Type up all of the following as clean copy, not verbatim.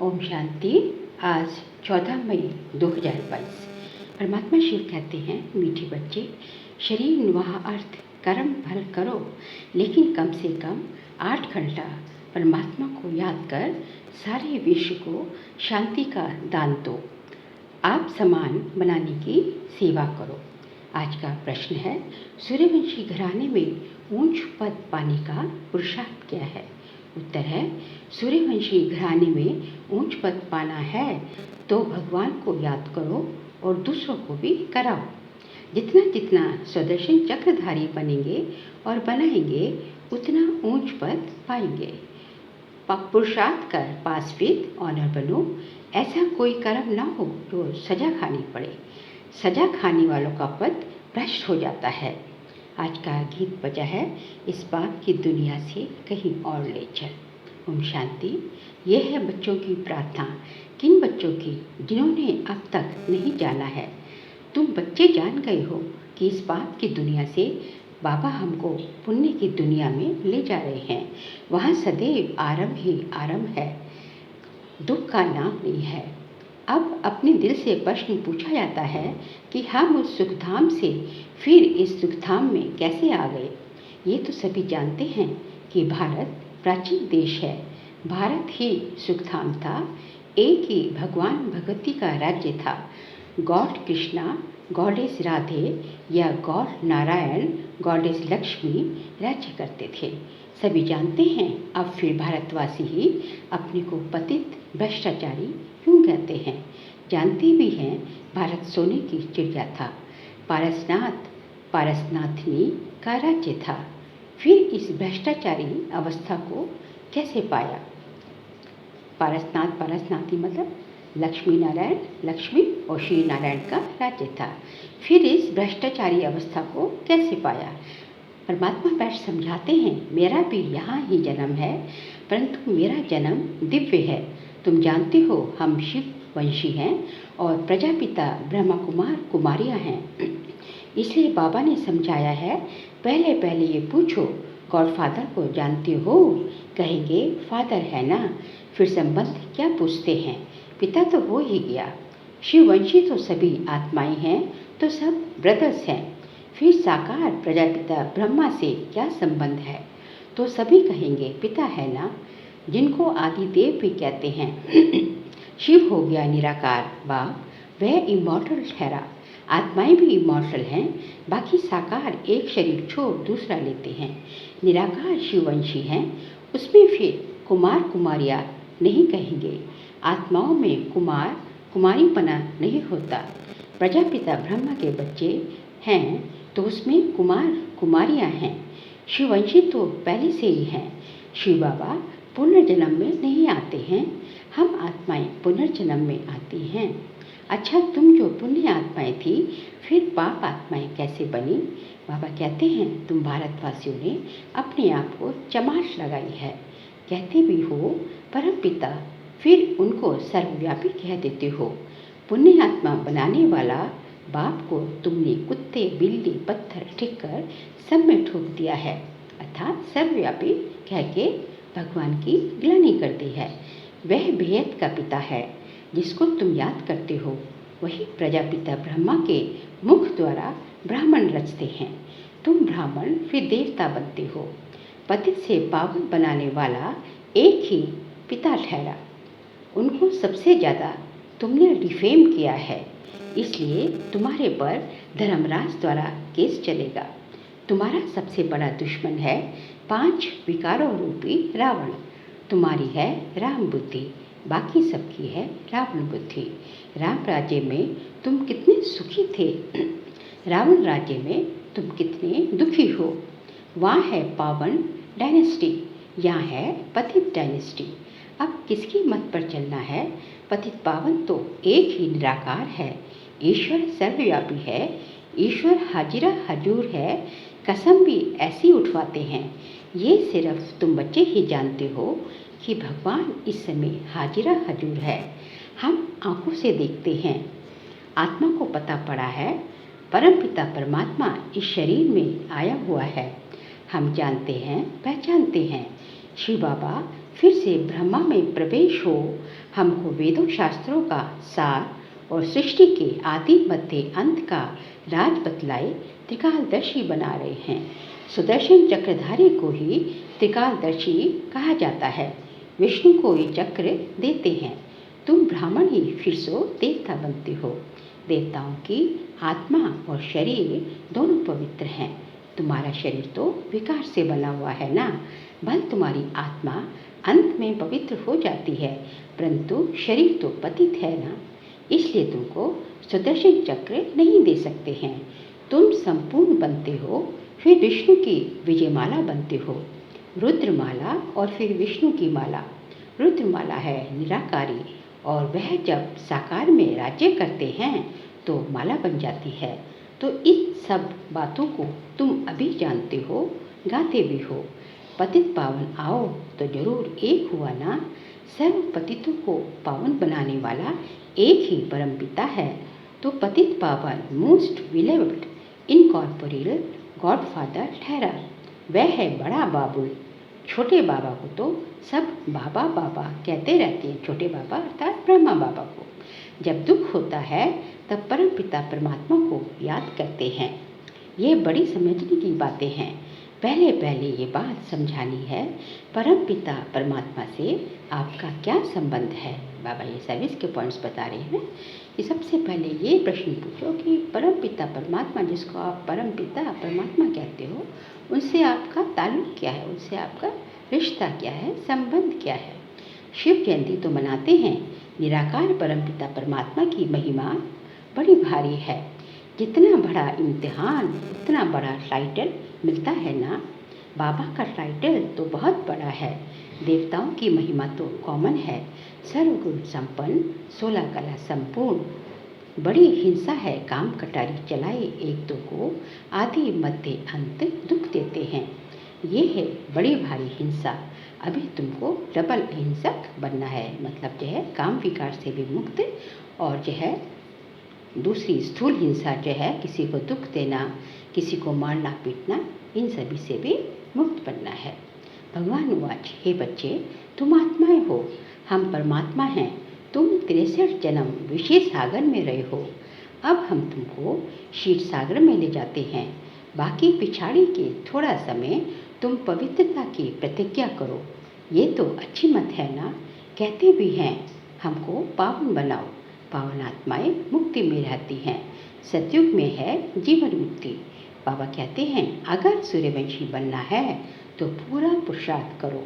ओम शांति। आज 14 मई 2022। परमात्मा शिव कहते हैं, मीठे बच्चे, शरीर निर्वाह अर्थ कर्म फल करो, लेकिन कम से कम 8 घंटा परमात्मा को याद कर सारे विश्व को शांति का दान दो। आप समान बनाने की सेवा करो। आज का प्रश्न है, सूर्यवंशी घराने में ऊंच पद पाने का पुरुषार्थ क्या है? उत्तर है, सूर्यवंशी घराने में ऊंच पद पाना है तो भगवान को याद करो और दूसरों को भी कराओ। जितना जितना स्वदर्शन चक्रधारी बनेंगे और बनाएंगे, उतना ऊंच पद पाएंगे। पुरुषार्थ कर पास विद ऑनर बनो। ऐसा कोई कर्म ना हो जो सजा खानी पड़े। सजा खाने वालों का पद भ्रष्ट हो जाता है। आज का गीत बजा है, इस बात की दुनिया से कहीं और ले चल। ओम शांति। यह है बच्चों की प्रार्थना, किन बच्चों की जिन्होंने अब तक नहीं जाना है। तुम बच्चे जान गए हो कि इस बात की दुनिया से बाबा हमको पुण्य की दुनिया में ले जा रहे हैं। वहाँ सदैव आराम ही आराम है, दुख का नाम नहीं है। अब अपने दिल से प्रश्न पूछा जाता है कि हम उस सुखधाम से फिर इस सुखधाम में कैसे आ गए। ये तो सभी जानते हैं कि भारत प्राचीन देश है। भारत ही सुखधाम था। एक ही भगवान भगवती का राज्य था। गॉड कृष्णा, गॉडेस राधे या गॉड नारायण, गॉडेस लक्ष्मी राज्य करते थे। सभी जानते हैं, अब फिर भारतवासी ही अपने को पतित भ्रष्टाचारी क्यों कहते हैं। जानते भी हैं, भारत सोने की चिड़िया था। पारसनाथ पारसनाथनी का राज्य था। फिर इस भ्रष्टाचारी अवस्था को कैसे पाया? पारसनाथ पारसनाथी मतलब लक्ष्मी नारायण, लक्ष्मी और श्री नारायण का राज्य था। फिर इस भ्रष्टाचारी अवस्था को कैसे पाया? परमात्मा बैठ समझाते हैं, मेरा भी यहाँ ही जन्म है, परंतु मेरा जन्म दिव्य है। तुम जानते हो हम शिव वंशी हैं और प्रजापिता ब्रह्मा कुमार कुमारियाँ हैं। इसलिए बाबा ने समझाया है, पहले पहले ये पूछो, गॉड फादर को जानते हो? कहेंगे फादर है ना, फिर संबंध क्या पूछते हैं, पिता तो हो ही गया। शिववंशी तो सभी आत्माएं हैं, तो सब ब्रदर्स हैं। फिर साकार प्रजापिता ब्रह्मा से क्या संबंध है? तो सभी कहेंगे पिता है ना, जिनको आदि देव भी कहते हैं। शिव हो गया निराकार बाप, वह इमॉर्टल ठहरा। आत्माएं भी इमॉर्टल हैं, बाकी साकार एक शरीर छोड़ दूसरा लेते हैं। निराकार शिववंशी हैं, उसमें फिर कुमार कुमारियाँ नहीं कहेंगे। आत्माओं में कुमार कुमारीपना नहीं होता। प्रजापिता ब्रह्मा के बच्चे हैं तो उसमें कुमार कुमारियाँ हैं। शिववंशी तो पहले से ही हैं। शिव बाबा पुनर्जन्म में नहीं आते हैं, हम आत्माएं पुनर्जन्म में आती हैं। अच्छा, तुम जो पुण्य आत्माएं थी, फिर पाप आत्माएं कैसे बनी? बाबा कहते हैं, तुम भारतवासियों ने अपने आप को चमाट लगाई है। कहते भी हो परम पिता, फिर उनको सर्वव्यापी कह देते हो। पुण्य आत्मा बनाने वाला बाप को तुमने कुत्ते बिल्ली पत्थर ठिक्कर सब में ठोक दिया है, अर्थात सर्वव्यापी कह के भगवान की ग्लानि कर दी है। वह बेहद का पिता है जिसको तुम याद करते हो। वही प्रजापिता ब्रह्मा के मुख द्वारा ब्राह्मण रचते हैं। तुम ब्राह्मण फिर देवता बनते हो। पतित से पावन बनाने वाला एक ही पिता ठहरा। उनको सबसे ज़्यादा तुमने डिफेम किया है, इसलिए तुम्हारे पर धर्मराज द्वारा केस चलेगा। तुम्हारा सबसे बड़ा दुश्मन है 5 विकारों रूपी रावण। तुम्हारी है राम बुद्धि, बाकी सबकी है रावण बुद्धि। राम राज्य में तुम कितने सुखी थे, रावण राज्य में तुम कितने दुखी हो। वहाँ है पावन डायनेस्टी, यहाँ है पतित डायनेस्टी। अब किसकी मत पर चलना है? पतित पावन तो एक ही निराकार है। ईश्वर सर्वव्यापी है। ईश्वर हाजिरा हजूर है। कसम भी ऐसी उठवाते हैं। ये सिर्फ तुम बच्चे ही जानते हो कि भगवान इस समय हाजिरा हजूर है। हम आंखों से देखते हैं, आत्मा को पता पड़ा है परमपिता परमात्मा इस शरीर में आया हुआ है। हम जानते हैं, पहचानते हैं। शिव बाबा फिर से ब्रह्मा में प्रवेश हो, हमको वेदों शास्त्रों का सार और सृष्टि के आदि मध्य अंत का राज बतलाए त्रिकालदर्शी बना रहे हैं। सुदर्शन चक्रधारी को ही त्रिकालदर्शी कहा जाता है। विष्णु को ये चक्र देते हैं। तुम ब्राह्मण ही फिर सो देवता बनते हो। देवताओं की आत्मा और शरीर दोनों पवित्र हैं। तुम्हारा शरीर तो विकार से बना हुआ है ना, भल तुम्हारी आत्मा अंत में पवित्र हो जाती है, परंतु शरीर तो पतित है ना, इसलिए तुमको सुदर्शन चक्र नहीं दे सकते हैं। तुम संपूर्ण बनते हो, फिर विष्णु की विजयमाला बनते हो, रुद्रमाला और फिर विष्णु की माला। रुद्रमाला है निराकारी और वह जब साकार में राज्य करते हैं तो माला बन जाती है। तो इन सब बातों को तुम अभी जानते हो, गाते भी हो। पतित पावन आओ तो जरूर एक हुआ ना। सर्व पतितों को पावन बनाने वाला एक ही परम पिता है। तो पतित पावन मोस्ट बिलीव्ड इनकॉर्पोरियल गॉडफादर ठहरा। वह है बड़ा बाबुल। छोटे बाबा को तो सब बाबा बाबा कहते रहते हैं। छोटे बाबा अर्थात ब्रह्मा बाबा को। जब दुख होता है तब परम पिता परमात्मा को याद करते हैं। ये बड़ी समझने की बातें हैं। पहले ये बात समझानी है, परम पिता परमात्मा से आपका क्या संबंध है। बाबा ये सर्विस के पॉइंट्स बता रहे हैं कि सबसे पहले ये प्रश्न पूछो कि परम पिता परमात्मा, जिसको आप परम पिता परमात्मा कहते हो, उनसे आपका ताल्लुक क्या है, उनसे आपका रिश्ता क्या है, संबंध क्या है। शिव जयंती तो मनाते हैं। निराकार परम पिता परमात्मा की महिमा बड़ी भारी है। जितना बड़ा इम्तिहान उतना बड़ा टाइटल मिलता है ना। बाबा का टाइटल तो बहुत बड़ा है। देवताओं की महिमा तो कॉमन है। सर्वगुण संपन्न, 16 कला संपूर्ण। बड़ी हिंसा है काम कटारी चलाए एक दो को, आदि मध्य अंत दुख देते हैं। ये है बड़ी भारी हिंसा। अभी तुमको डबल अहिंसक बनना है, मतलब जो है काम विकार से भी मुक्त, और जो है दूसरी स्थूल हिंसा जो है किसी को दुख देना, किसी को मारना पीटना, इन सभी से भी मुक्त बनना है। भगवान वाच, हे बच्चे तुम आत्माएं हो, हम परमात्मा हैं। तुम 63 जन्म विशेष सागर में रहे हो। अब हम तुमको क्षीर सागर में ले जाते हैं। बाकी पिछाड़ी के थोड़ा समय तुम पवित्रता की प्रतिज्ञा करो। ये तो अच्छी मत है ना। कहते भी हैं हमको पावन बनाओ। पावन आत्माएं मुक्ति में रहती हैं। सतयुग में है जीवन मुक्ति। बाबा कहते हैं अगर सूर्यवंशी बनना है तो पूरा पुरुषार्थ करो,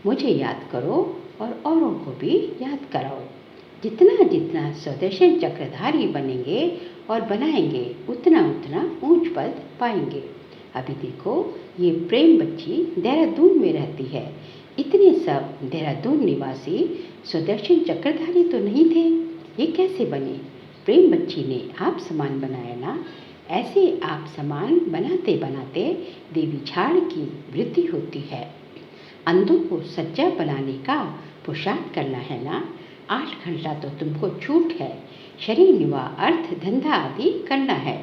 मुझे याद करो और औरों को भी याद कराओ। जितना जितना सुदर्शन चक्रधारी बनेंगे और बनाएंगे, उतना उतना ऊंच पद पाएंगे। अभी देखो ये प्रेम बच्ची देहरादून में रहती है। इतने सब देहरादून निवासी सुदर्शन चक्रधारी तो नहीं थे, ये कैसे बने? प्रेम बच्ची ने आप समान बनाया ना। ऐसे आप समान बनाते बनाते देवी झाड़ की वृद्धि होती है। अंधों को सज्जा बनाने का पुरुषार्थ करना है ना। 8 घंटा तो तुमको छूट है। शरीर निवाह अर्थ धंधा आदि करना है।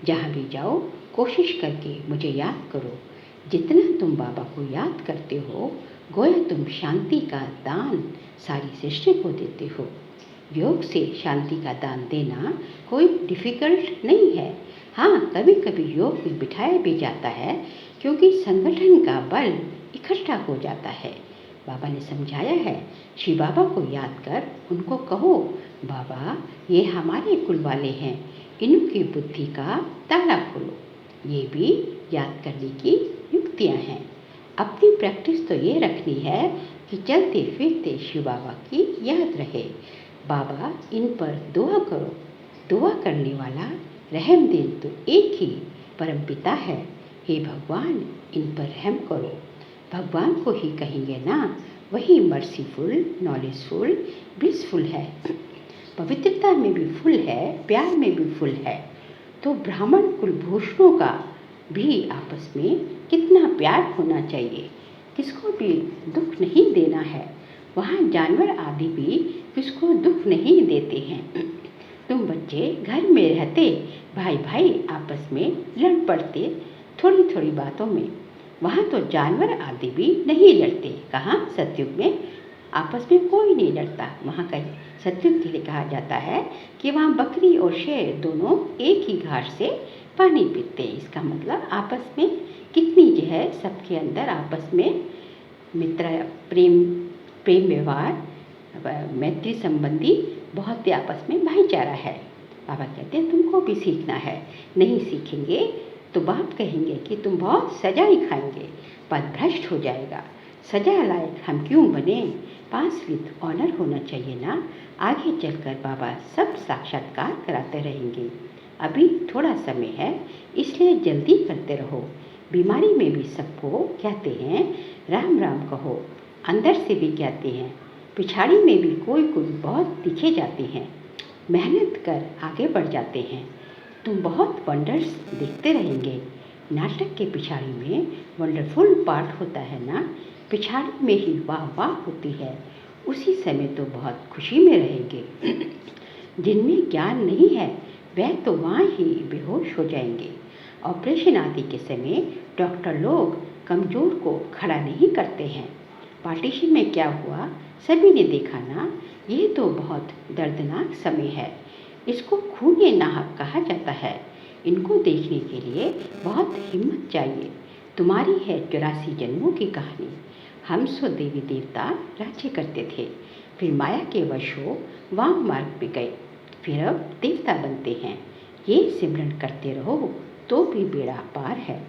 जहाँ भी जाओ कोशिश करके मुझे याद करो। जितना तुम बाबा को याद करते हो, गोया तुम शांति का दान सारी सृष्टि को देते हो। योग से शांति का दान देना कोई डिफ़िकल्ट नहीं है। हाँ, कभी कभी योग में बिठाया भी जाता है, क्योंकि संगठन का बल इकट्ठा हो जाता है। बाबा ने समझाया है, शिव बाबा को याद कर उनको कहो, बाबा ये हमारे कुल वाले हैं, इनकी बुद्धि का ताला खोलो। ये भी याद करने की युक्तियाँ हैं। अपनी प्रैक्टिस तो ये रखनी है कि चलते फिरते शिव बाबा की याद रहे। बाबा इन पर दुआ करो। दुआ करने वाला रहम दिल तो एक ही परम पिता है। हे भगवान इन पर रहम करो। भगवान को ही कहेंगे ना, वही मर्सीफुल, नॉलेजफुल, ब्लिसफुल है। पवित्रता में भी फुल है, प्यार में भी फुल है। तो ब्राह्मण कुलभूषणों का भी आपस में कितना प्यार होना चाहिए। किसको भी दुख नहीं देना है। वहाँ जानवर आदि भी किसको दुख नहीं देते हैं। तुम बच्चे घर में रहते भाई भाई आपस में लड़ पड़ते थोड़ी थोड़ी बातों में। वहाँ तो जानवर आदि भी नहीं लड़ते। कहाँ? सतयुग में आपस में कोई नहीं लड़ता। वहाँ का सतयुग के लिए कहा जाता है कि वहाँ बकरी और शेर दोनों एक ही घाट से पानी पीते। इसका मतलब आपस में कितनी जो है सबके अंदर आपस में मित्र प्रेम व्यवहार मैत्री संबंधी बहुत ही आपस में भाईचारा है। बाबा कहते हैं तुमको भी सीखना है। नहीं सीखेंगे तो बाप कहेंगे कि तुम बहुत सजा ही खाएंगे, पद भ्रष्ट हो जाएगा। सजा लायक हम क्यों बने? पास विद ऑनर होना चाहिए ना। आगे चलकर बाबा सब साक्षात्कार कराते रहेंगे। अभी थोड़ा समय है, इसलिए जल्दी करते रहो। बीमारी में भी सबको कहते हैं राम राम कहो। अंदर से भी कहते हैं, पिछाड़ी में भी कोई बहुत दिखे जाते हैं। मेहनत कर आगे बढ़ जाते हैं। तुम बहुत वंडर्स देखते रहेंगे। नाटक के पिछाड़ी में वंडरफुल पार्ट होता है ना। पिछाड़ी में ही वाह वाह होती है। उसी समय तो बहुत खुशी में रहेंगे। जिनमें ज्ञान नहीं है वह तो वहाँ ही बेहोश हो जाएंगे। ऑपरेशन आदि के समय डॉक्टर लोग कमज़ोर को खड़ा नहीं करते हैं। पार्टीशन में क्या हुआ सभी ने देखा ना। ये तो बहुत दर्दनाक समय है। इसको खून नाहक कहा जाता है। इनको देखने के लिए बहुत हिम्मत चाहिए। तुम्हारी है 84 जन्मों की कहानी। हम सो देवी देवता राज्य करते थे, फिर माया के वश हो वाम मार्ग पे गए, फिर अब देवता बनते हैं। ये सिमरन करते रहो तो भी बेड़ा पार है।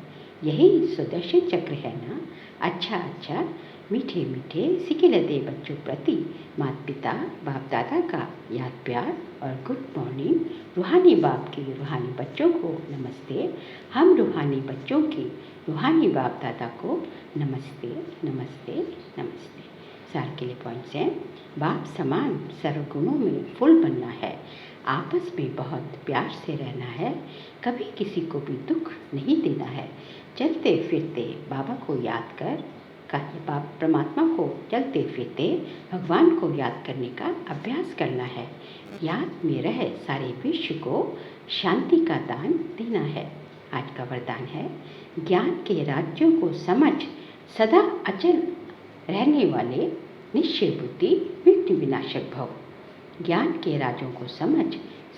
यही सुदर्शन चक्र है ना। अच्छा मीठे मीठे सिके दे बच्चों प्रति माता पिता बाप दादा का याद प्यार और गुड मॉर्निंग। रूहानी बाप के रूहानी बच्चों को नमस्ते। हम रूहानी बच्चों के रूहानी बाप दादा को नमस्ते नमस्ते नमस्ते। सार के लिए पॉइंट्स हैं। बाप समान सर्वगुणों में फुल बनना है। आपस में बहुत प्यार से रहना है। कभी किसी को भी दुख नहीं देना है। चलते फिरते बाबा को याद कर परमात्मा को चलते फिरते भगवान को याद करने का अभ्यास करना है। याद में रहे सारे विश्व को शांति का दान देना है। आज का वरदान है, ज्ञान के राज्यों को समझ सदा अचल रहने वाले निश्चय बुद्धि विघ्न विनाशक भव। ज्ञान के राजों को समझ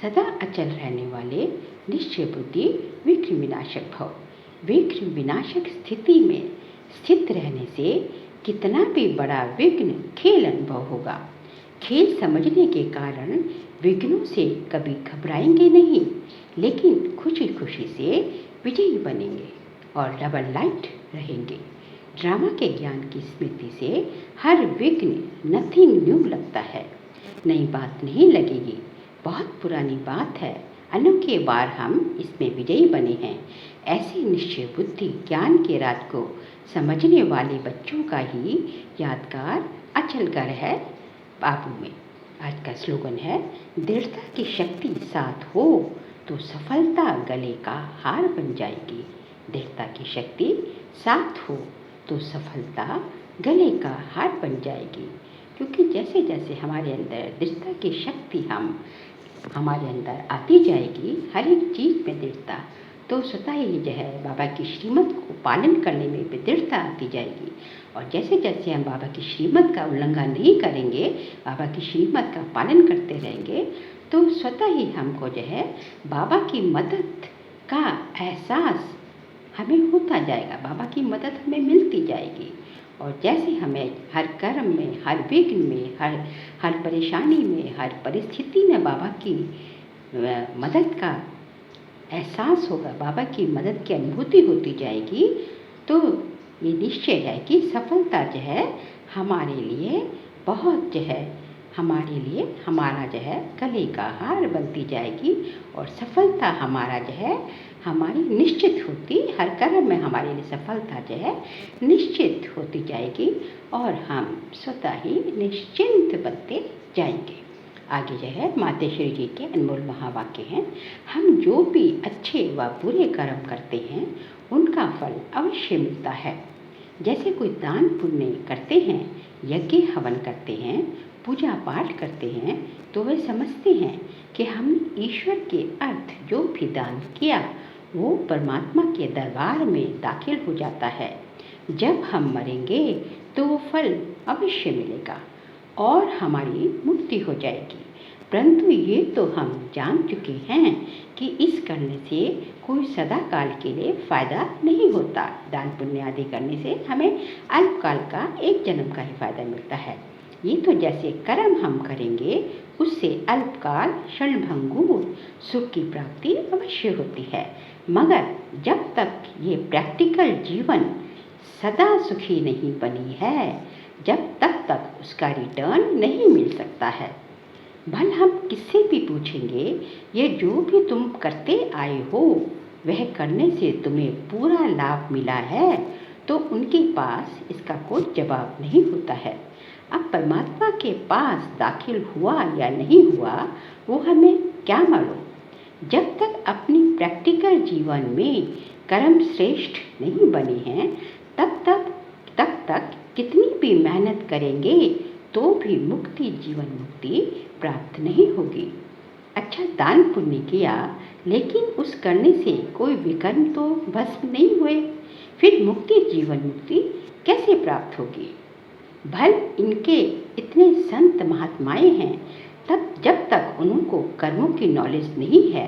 सदा अचल रहने वाले निश्चय बुद्धि विघ्न विनाशक भव। विघ्न विनाशक स्थिति में स्थित रहने से कितना भी बड़ा विघ्न खेल अनुभव होगा। खेल समझने के कारण विघ्नों से कभी घबराएंगे नहीं, लेकिन खुशी खुशी से विजयी बनेंगे और डबल लाइट रहेंगे। ड्रामा के ज्ञान की स्मृति से हर विघ्न नथिंग न्यू लगता है। नई बात नहीं लगेगी, बहुत पुरानी बात है। अनोखे बार हम इसमें विजयी बने हैं। ऐसी निश्चय बुद्धि ज्ञान के राज को समझने वाले बच्चों का ही यादगार अचल घर है बाबू में। आज का स्लोगन है, दृढ़ता की शक्ति साथ हो तो सफलता गले का हार बन जाएगी। दृढ़ता की शक्ति साथ हो तो सफलता गले का हार बन जाएगी। क्योंकि जैसे जैसे हमारे अंदर दृढ़ता की शक्ति हमारे अंदर आती जाएगी, हर एक चीज़ में दृढ़ता, तो स्वतः ही जो है बाबा की श्रीमत को पालन करने में भी दृढ़ता आती जाएगी। और जैसे जैसे हम बाबा की श्रीमत का उल्लंघन नहीं करेंगे, बाबा की श्रीमत का पालन करते रहेंगे, तो स्वतः ही हमको जो है बाबा की मदद का एहसास हमें होता जाएगा। बाबा की मदद हमें मिलती जाएगी। और जैसे हमें हर कर्म में, हर विघ्न में, हर परेशानी में, हर परिस्थिति में बाबा की मदद का एहसास होगा, बाबा की मदद की अनुभूति होती जाएगी, तो ये निश्चय है कि सफलता जो है हमारे लिए बहुत जो है हमारा जो है गले का हार बनती जाएगी। और सफलता हमारा जो है हमारी निश्चित होती, हर कर्म में हमारे लिए सफलता जो है निश्चित होती जाएगी और हम स्वतः ही निश्चिंत बनते जाएंगे। आगे जो है मातेश्वरी जी के अनमोल महावाक्य हैं, हम जो भी अच्छे व बुरे कर्म करते हैं उनका फल अवश्य मिलता है। जैसे कोई दान पुण्य करते हैं, यज्ञ हवन करते हैं, पूजा पाठ करते हैं, तो वे समझते हैं कि हमने ईश्वर के अर्थ जो भी दान किया वो परमात्मा के दरबार में दाखिल हो जाता है। जब हम मरेंगे तो वो फल अवश्य मिलेगा और हमारी मुक्ति हो जाएगी। परंतु ये तो हम जान चुके हैं कि इस करने से कोई सदा काल के लिए फ़ायदा नहीं होता। दान पुण्य आदि करने से हमें अल्पकाल का एक जन्म का ही फ़ायदा मिलता है। ये तो जैसे कर्म हम करेंगे उससे अल्पकाल क्षणभंगुर सुख की प्राप्ति अवश्य होती है, मगर जब तक ये प्रैक्टिकल जीवन सदा सुखी नहीं बनी है, जब तक उसका रिटर्न नहीं मिल सकता है। भल हम किससे भी पूछेंगे, ये जो भी तुम करते आए हो वह करने से तुम्हें पूरा लाभ मिला है, तो उनके पास इसका कोई जवाब नहीं होता है। अब परमात्मा के पास दाखिल हुआ या नहीं हुआ वो हमें क्या मालूम। जब तक अपनी प्रैक्टिकल जीवन में कर्म श्रेष्ठ नहीं बने हैं तब तक कितनी भी मेहनत करेंगे तो भी मुक्ति जीवन मुक्ति प्राप्त नहीं होगी। अच्छा दान पुण्य किया लेकिन उस करने से कोई विकर्म तो भस्म नहीं हुए, फिर मुक्ति जीवन मुक्ति कैसे प्राप्त होगी। भल इनके इतने संत महात्माएं हैं, तब जब तक उनको कर्मों की नॉलेज नहीं है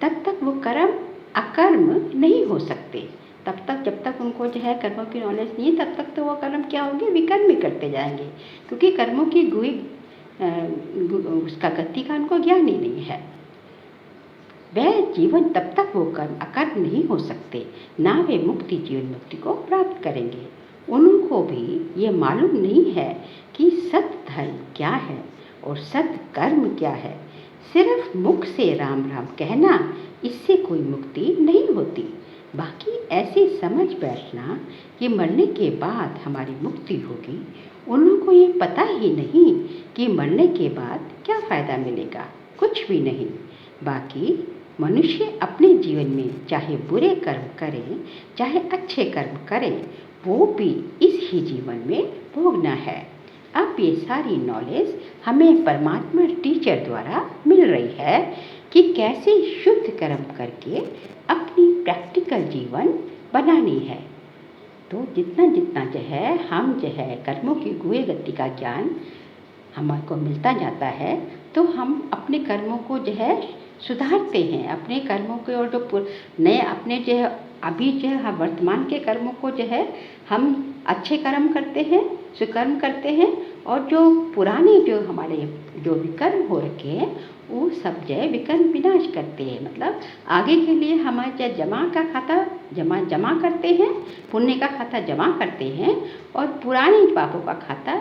तब तक वो कर्म अकर्म नहीं हो सकते। तब तक जब तक उनको जो है कर्मों की नॉलेज नहीं है तब तक तो वो कर्म क्या होंगे, विकर्म ही करते जाएंगे, क्योंकि कर्मों की उसका गति का उनको ज्ञान ही नहीं है। वह जीवन तब तक वो कर्म अकर्म नहीं हो सकते, ना वे मुक्ति जीवन मुक्ति को प्राप्त करेंगे। उनको भी ये मालूम नहीं है कि सत धर्म क्या है और सत कर्म क्या है। सिर्फ मुख से राम राम कहना इससे कोई मुक्ति नहीं होती। बाकी ऐसे समझ बैठना कि मरने के बाद हमारी मुक्ति होगी, उनको ये पता ही नहीं कि मरने के बाद क्या फ़ायदा मिलेगा, कुछ भी नहीं। बाकी मनुष्य अपने जीवन में चाहे बुरे कर्म करे चाहे अच्छे कर्म करे, वो भी इस ही जीवन में भोगना है। अब ये सारी नॉलेज हमें परमात्मा टीचर द्वारा मिल रही है कि कैसे शुद्ध कर्म करके अपनी प्रैक्टिकल जीवन बनानी है। तो जितना जितना जो है हम जो है कर्मों की गुए गति का ज्ञान हमारे को मिलता जाता है, तो हम अपने कर्मों को जो है सुधारते हैं। अपने कर्मों के और जो नए अपने जो है अभी जो है वर्तमान के कर्मों को जो है हम अच्छे कर्म करते हैं, सुकर्म करते हैं, और जो पुराने जो हमारे जो विकर्म हो रखे हैं वो सब जो है विकर्म विनाश करते हैं। मतलब आगे के लिए हमारे जमा का खाता जमा करते हैं, पुण्य का खाता जमा करते हैं और पुराने पापों का खाता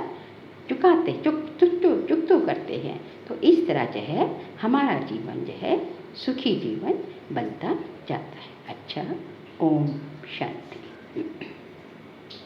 चुकाते चुकतो करते हैं। तो इस तरह जो है हमारा जीवन जो है सुखी जीवन बनता जाता है। अच्छा, ओम शांति।